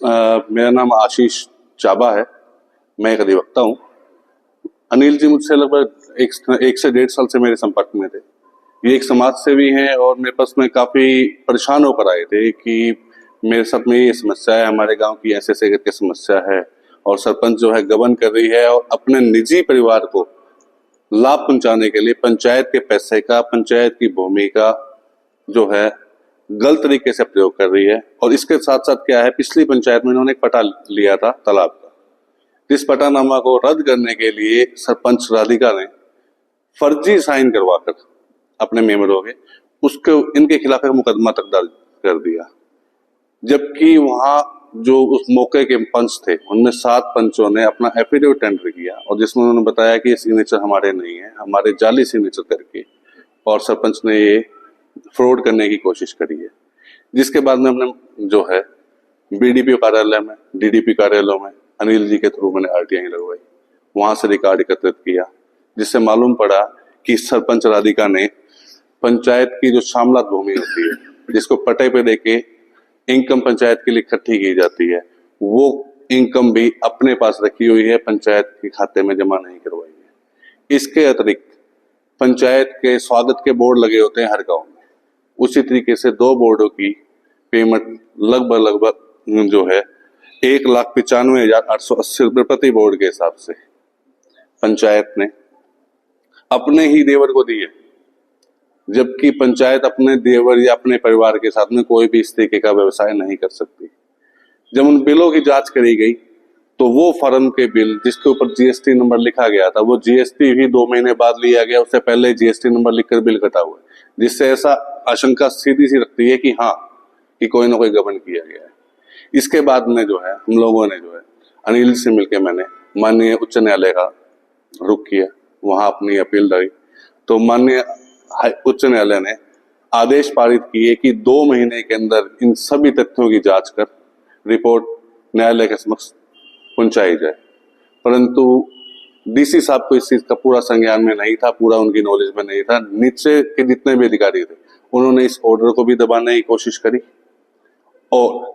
मेरा नाम आशीष चाबा है। मैं एक अधिवक्ता हूँ। अनिल जी मुझसे लगभग एक से 1.5 साल से मेरे संपर्क में थे। ये एक समाज सेवी हैं और मेरे पास में काफी परेशान होकर आए थे कि मेरे साथ में ये समस्या है, हमारे गांव की ऐसे करके समस्या है और सरपंच जो है गबन कर रही है और अपने निजी परिवार को लाभ पहुंचाने के लिए पंचायत के पैसे का, पंचायत की भूमि का जो है गलत तरीके से प्रयोग कर रही है। और इसके साथ साथ क्या है, पिछली पंचायत में इन्होंने एक पट्टा लिया था तालाब का, जिस पट्टानामा को रद्द करने के लिए सरपंच राधिका ने फर्जी साइन करवाकर अपने मेंबरों के उसके इनके खिलाफ एक मुकदमा तक दर्ज कर दिया। जबकि वहां जो उस मौके के पंच थे उनमें 7 पंचों ने अपना एफिडेविट टेंडर किया और जिसमें उन्होंने बताया कि ये सिग्नेचर हमारे नहीं है, हमारे जाली सिग्नेचर करके, और सरपंच ने ये फ्रॉड करने की कोशिश करी है। जिसके बाद में हमने जो है बीडीपी कार्यालय में, डीडीपी कार्यालयों में अनिल जी के थ्रू मैंने आरटीआई लगवाई, वहां से रिकॉर्ड एकत्रित किया, जिससे मालूम पड़ा कि सरपंच राधिका ने पंचायत की जो शामलात भूमि होती है जिसको पट्टे पे देके इनकम पंचायत के लिए इकट्ठी की जाती है, वो इनकम भी अपने पास रखी हुई है, पंचायत के खाते में जमा नहीं करवाई है। इसके अतिरिक्त पंचायत के स्वागत के बोर्ड लगे होते हैं हर गांव में, उसी तरीके से 2 बोर्डों की पेमेंट लगभग जो है 1,95,880 रुपये प्रति बोर्ड के हिसाब से पंचायत ने अपने ही देवर को दी है। जबकि पंचायत अपने देवर या अपने परिवार के साथ में कोई भी इस तरीके का व्यवसाय नहीं कर सकती। जब उन बिलों की जांच करी गई तो वो फर्म के बिल जिसके ऊपर जीएसटी नंबर लिखा गया था, वो जीएसटी भी 2 महीने बाद लिया गया, उससे पहले जीएसटी नंबर लिखकर बिल कटा हुआ है, जिससे ऐसा आशंका सीधी सी रखती है कि हाँ, कि कोई ना कोई गबन किया गया है। इसके बाद में जो है हम लोगों ने जो है अनिल से मिलकर मैंने माननीय उच्च न्यायालय का रुख किया, वहां अपनी अपील डाली, तो माननीय उच्च न्यायालय ने आदेश पारित किए कि 2 महीने के अंदर इन सभी तथ्यों की जांच कर रिपोर्ट न्यायालय के समक्ष पहुंचाई जाए। परंतु डीसी साहब को इस चीज का पूरा संज्ञान में नहीं था, पूरा उनकी नॉलेज में नहीं था। नीचे के जितने भी अधिकारी थे उन्होंने इस ऑर्डर को भी दबाने की कोशिश करी और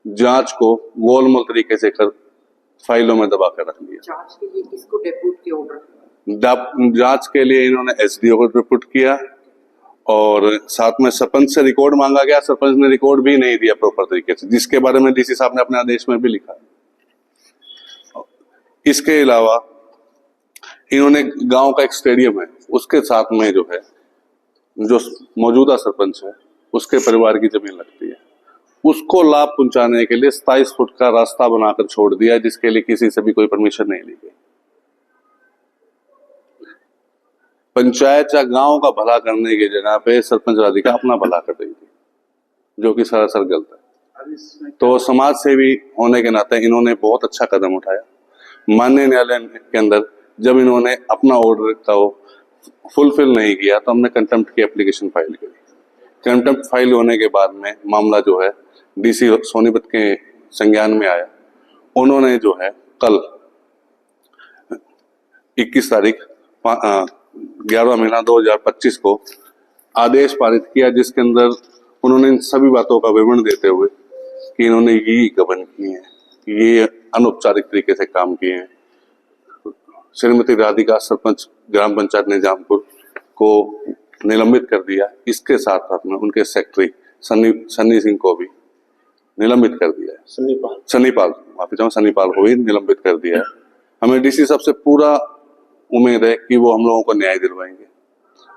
जांच को गोलमोल तरीके से कर फाइलों में दबा कर रख दिया। जांच के लिए किसको डेप्यूट किया ऑर्डर? जांच के लिए इन्होंने एसडीओ को रिपोर्ट किया और साथ में सरपंच से रिकॉर्ड मांगा गया। सरपंच ने रिकॉर्ड भी नहीं दिया प्रॉपर तरीके से, जिसके बारे में डीसी साहब ने अपने आदेश में भी लिखा। इसके अलावा इन्होंने गांव का एक स्टेडियम है, उसके साथ में जो है जो मौजूदा सरपंच है उसके परिवार की जमीन लगती है, उसको लाभ पहुंचाने के लिए 27 फुट का रास्ता बनाकर छोड़ दिया, जिसके लिए किसी से भी कोई परमिशन नहीं ली गई। पंचायत या गांव का भला करने की जगह पे सरपंच राधिका अपना भला कर रही थी, जो कि सरासर गलत है। तो समाज सेवी होने के नाते इन्होंने बहुत अच्छा कदम उठाया। माननीय न्यायालय के अंदर जब इन्होंने अपना ऑर्डर का फुलफिल नहीं किया तो हमने कंटेम्प्ट की एप्लीकेशन फाइल करी। कंटेम्प्ट फाइल होने के बाद में मामला जो है डीसी सोनीपत के संज्ञान में आया। उन्होंने जो है कल 21 तारीख 11 महीना 2025 को आदेश पारित किया, जिसके अंदर उन्होंने इन सभी बातों का विवरण देते हुए कि इन्होंने ये गबन किए हैं, ये अनौपचारिक तरीके से काम किए हैं। श्रीमती राधिका सरपंच ग्राम पंचायत निजामपुर को निलंबित कर दिया। इसके साथ साथ में उनके सेक्रेटरी सन्नी सिंह को भी निलंबित कर दिया है। सन्नीपाल को भी निलंबित कर दिया है। हमें डीसी साहब से पूरा उम्मीद है कि वो हम लोगों को न्याय दिलवाएंगे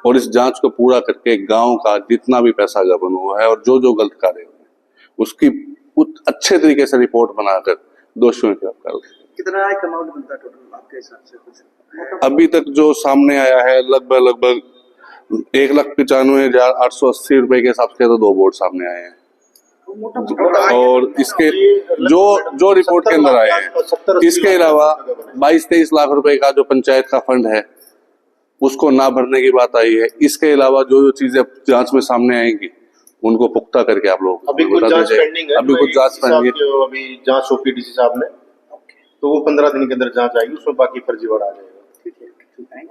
और इस जांच को पूरा करके गांव का जितना भी पैसा गबन हुआ है और जो गलत कार्य हुए उसकी अच्छे तरीके से रिपोर्ट बनाकर दोषियों के गिरफ्तार करेंगे। कितना अमाउंट बनता है टोटल आपके हिसाब से? कुछ अभी तक जो सामने आया है लगभग 1,95,880 रुपए के हिसाब से तो 2 बोर्ड सामने आए हैं और इसके जो रिपोर्ट के अंदर आए हैं। इसके अलावा 22-23 लाख रुपए का जो पंचायत का फंड है उसको ना भरने की बात आई है। इसके अलावा जो चीजें जांच में सामने आएंगी उनको पुख्ता करके आप लोग अभी कुछ जांच पेंडिंग है। अभी कुछ जांच पेंडिंग है। अभी जांच सौंपी डीसी साहब ने, तो वो 15 दिन के अंदर जांच आएगी, उसमें बाकी फर्जीवाड़ा आ जाएगा।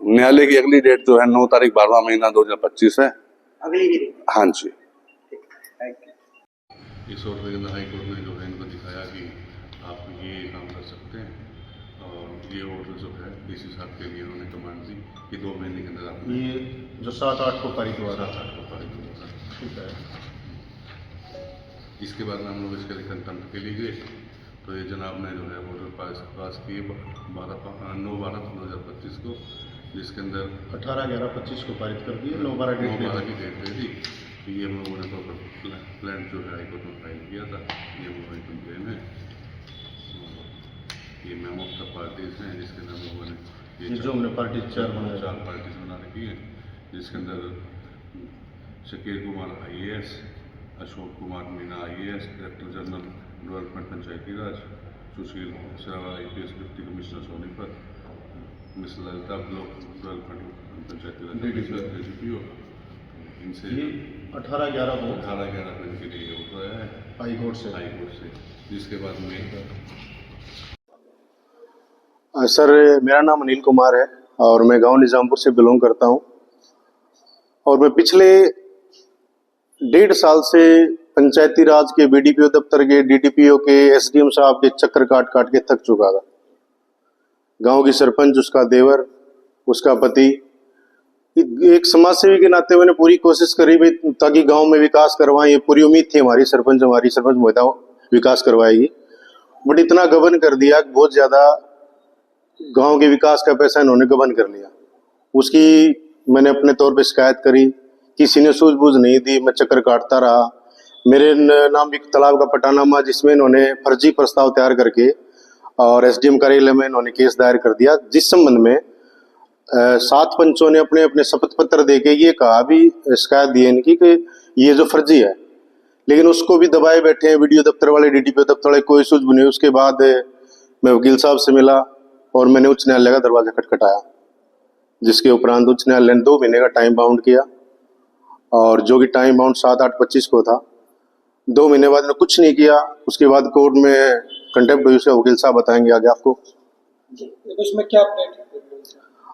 न्यायालय की अगली डेट जो है 9 तारीख 12वां महीना 2025 है। अगली ही? हाँ जी। ठीक है। इस ऑर्डर के अंदर हाईकोर्ट ने जो है इनको दिखाया ये ऑर्डर जो है डीसी साहब के लिए उन्होंने कमांड दी कि 2 महीने के अंदर आपने ये जो 7-8 को पारित हुआ था। 7-8 को पारित होगा। ठीक है। इसके बाद में हम लोग इसके लिए कंटेम्प्ट के लिए गए, तो ये जनाब ने जो है ऑर्डर पास किए 9/12/2025 को, जिसके अंदर 18/11/25 को पारित कर दिए, 9/12 डेट 9/12 की डेट दे दी। तो ये हम लोगों ने तो प्लान जो है हाईकोर्ट में फाइल किया था, ये हम लोगों की कंप्लेन है। ये मेमो ऑफ द पार्टीज हैं जिसके अंदर हम लोगों ने ये जो हमने पार्टी 4 बनाया, 4 पार्टीज बना रखी है, जिसके अंदर Shakir Kumar IAS, Ashok Kumar Meena IAS, director general development Panchayati Raj, Sushil Sarawa IPS deputy commissioner Sonipat, miss Lalita block development Panchayati Raj DDPO, इनसे ये 18/11 को 18/11 को इनके लिए होता है हाईकोर्ट से। जिसके बाद में सर, मेरा नाम अनिल कुमार है और मैं गांव निजामपुर से बिलोंग करता हूं, और मैं पिछले 1.5 साल से पंचायती राज के BDPO दफ्तर के, DDPO के, SDM साहब के चक्कर काट काट के थक चुका था। गांव की सरपंच, उसका देवर, उसका पति, एक समाज सेवी के नाते मैंने पूरी कोशिश करी भाई ताकि गांव में विकास करवाएं। ये पूरी उम्मीद थी हमारी सरपंच महिला विकास करवाएगी, बट इतना गबन कर दिया, बहुत ज्यादा गांव के विकास का पैसा इन्होंने गबन कर लिया। उसकी मैंने अपने तौर पे शिकायत करी, किसी ने सूझबूझ नहीं दी, मैं चक्कर काटता रहा। मेरे नाम एक तालाब का पटानामा जिसमें इन्होंने फर्जी प्रस्ताव तैयार करके और SDM कार्यालय में इन्होंने केस दायर कर दिया, जिस संबंध में 7 पंचों ने अपने अपने शपथ पत्र देके ये कहा भी, शिकायत दी है इनकी कि ये जो फर्जी है, लेकिन उसको भी दबाए बैठे हैं BDO दफ्तर वाले, DDPO दफ्तर वाले, कोई सूझबूझ नहीं। उसके बाद मैं वकील साहब से मिला और मैंने उच्च न्यायालय का दरवाजा खटखटाया, जिसके उपरांत उच्च न्यायालय ने 2 महीने का टाइम बाउंड किया, और जो कि टाइम बाउंड 7/8/25 को था। 2 महीने बाद ने कुछ नहीं किया। उसके बाद कोर्ट में कंटेम्प्ट हुई, उसका वकील साहब बताएंगे आगे आपको। इसमें क्या अपडेट है?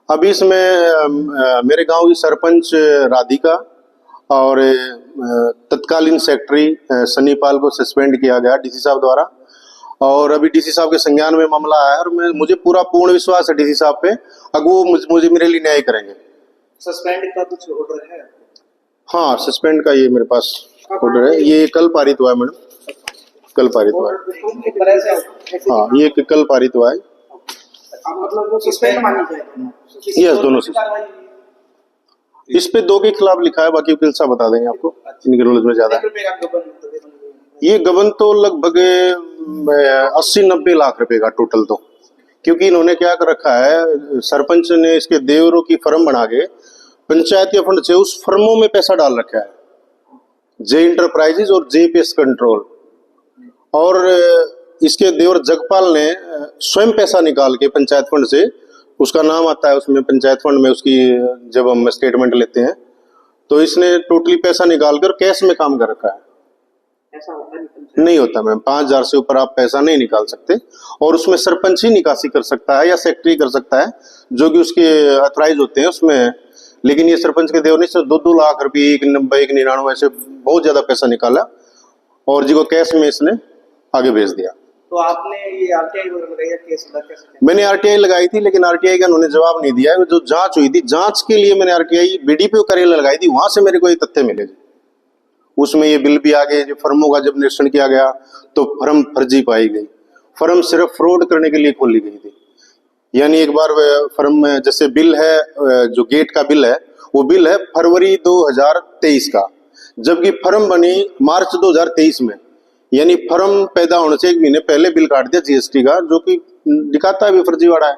अभी इसमें मेरे गांव की सरपंच राधिका और तत्कालीन सेक्रेटरी सन्नीपाल को सस्पेंड किया गया DC साहब द्वारा, और अभी DC साहब के संज्ञान में मामला आया, और मुझे पूर्ण विश्वास है DC साहब पे, अब वो मुझे मेरे लिए न्याय करेंगे। सस्पेंड का कुछ ऑर्डर है? हाँ, सस्पेंड का ये मेरे पास ऑर्डर है, ये कल पारित हुआ है मैडम, कल पारित हुआ है। हाँ, ये कल पारित हुआ है। मतलब वो सस्पेंड मानी जाएगी? यस, दोनों से। इस पे 2 के खिलाफ लिखा है, बाकी वकील साहब बता देंगे आपको, इनके नॉलेज में ज्यादा है। ये गबन तो लगभग 80-90 लाख रुपए का टोटल, तो क्योंकि इन्होंने क्या कर रखा है, सरपंच ने इसके देवरों की फर्म बना के पंचायती फंड से उस फर्मों में पैसा डाल रखा है, जे इंटरप्राइजेज और जे पेस्ट कंट्रोल, और इसके देवर जगपाल ने स्वयं पैसा निकाल के पंचायत फंड से, उसका नाम आता है उसमें पंचायत फंड में, उसकी जब हम स्टेटमेंट लेते हैं तो इसने टोटली पैसा निकाल कर कैश में काम कर रखा है। ऐसा होता नहीं होता मैम, 5,000 से ऊपर आप पैसा नहीं निकाल सकते, और उसमें सरपंच ही निकासी कर सकता है या सेक्रेटरी कर सकता है, जो कि उसके अथराइज होते हैं उसमें। लेकिन ये सरपंच के देवर ने सिर्फ 2-2 लाख रुपये, 1,90, 1,99 ऐसे बहुत ज्यादा पैसा निकाला, और जिसको कैश में इसने आगे भेज दिया। तो आपने ये RTI वगैरह लगाई है, केस लगा कैसे? मैंने RTI लगाई थी, लेकिन RTI का उन्होंने जवाब नहीं दिया है। जो जांच हुई थी, जांच के लिए मैंने RTI BDPO कार्यालय लगाई थी, वहां से मेरे को ये तथ्य मिले। उसमें ये बिल भी आ गए, जो फर्मों का जब निरीक्षण किया गया तो फर्म फर्जी पाई गई, फर्म सिर्फ फ्रॉड करने के लिए खोली गई थी। यानी एक बार फर्म में जैसे बिल है, जो गेट का बिल है, वो बिल है फरवरी 2023 का, जबकि फर्म बनी मार्च 2023 में। यानी फर्म पैदा होने से 1 महीने पहले बिल काट दिया GST का, जो कि दिखाता है भी फर्जीवाड़ा है।